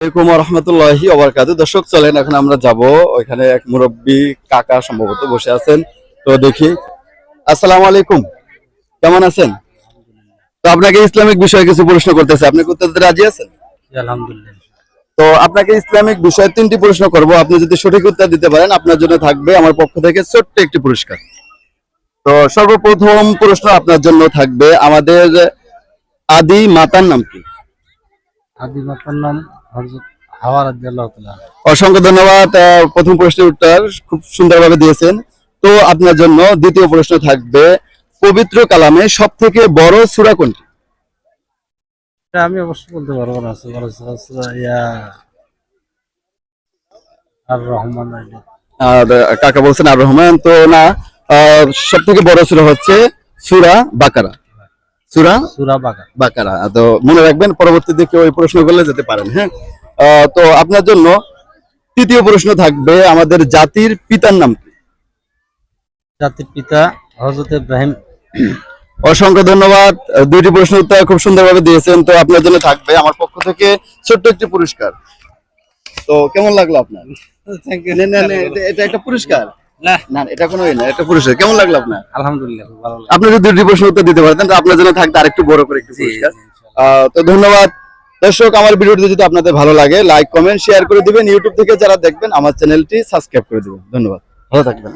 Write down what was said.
রহমতুল্লাহি ওবারাকাতু। দর্শক চলেন এখন আমরা যাব ওইখানে এক মুরব্বী কাকা সম্ভবত বসে আছেন, তো দেখি। আসসালামু আলাইকুম, কেমন আছেন? তো আপনাকে ইসলামিক বিষয়ে কিছু প্রশ্ন করতেছে, আপনি করতে রাজি আছেন? আলহামদুলিল্লাহ। তো আপনাকে ইসলামিক বিষয়ে 3টি প্রশ্ন করব, আপনি যদি সঠিক উত্তর দিতে পারেন আপনার জন্য থাকবে আমার পক্ষ থেকে ছোট্ট একটি পুরস্কার। তো সর্বপ্রথম প্রশ্ন আপনার জন্য থাকবে, আমাদের আদি মাতার নাম কি? আদি মাতার নাম হযরত হাওয়া রাদিয়াল্লাহু তাআলা। অসংখ্য ধন্যবাদ। প্রথম প্রশ্নের উত্তর খুব সুন্দরভাবে দিয়েছেন। তো আপনার জন্য দ্বিতীয় প্রশ্ন থাকবে, পবিত্র কালামে সবথেকে বড় সূরা কোনটি? এটা আমি অবশ্যই বলতে পারবো না। সূরা আর রহমান। আর কাকা বলছেন আর রহমান, তো না, সবথেকে বড় সূরা হচ্ছে সূরা বাকারা। সূরা সূরা বাকারা। বাকারা, তো মনে রাখবেন, পরবর্তীতে কেউ ওই প্রশ্ন করলে যেতে পারেন। হ্যাঁ, তো আপনার জন্য তৃতীয় প্রশ্ন থাকবে, আমাদের জাতির পিতার নাম কি? জাতির পিতা হযরত ইব্রাহিম। অসংখ্য ধন্যবাদ। দুইটি প্রশ্ন উত্তর খুব সুন্দরভাবে দিয়েছেন, তো আপনার জন্য থাকবে আমার পক্ষ থেকে ছোট্ট একটি পুরস্কার। তো কেমন লাগলো আপনার? Thank you. এটা একটা পুরস্কার না না, এটা কোনো না, এটা পুরস্কার। কেমন লাগলো আপনার? আলহামদুলিল্লাহ, ভালো লাগলো। আপনি যদি দুটি প্রশ্ন উত্তর দিতে পারতেন তো আপনার জন্য থাকতে আরেকটু বড় করে একটি পুরস্কার। তো ধন্যবাদ। দর্শক, আমার ভিডিওটি যদি আপনাদের ভালো লাগে লাইক কমেন্ট শেয়ার করে দিবেন। ইউটিউব থেকে যারা দেখবেন আমার চ্যানেলটি সাবস্ক্রাইব করে দিবেন। ধন্যবাদ, ভালো থাকবেন।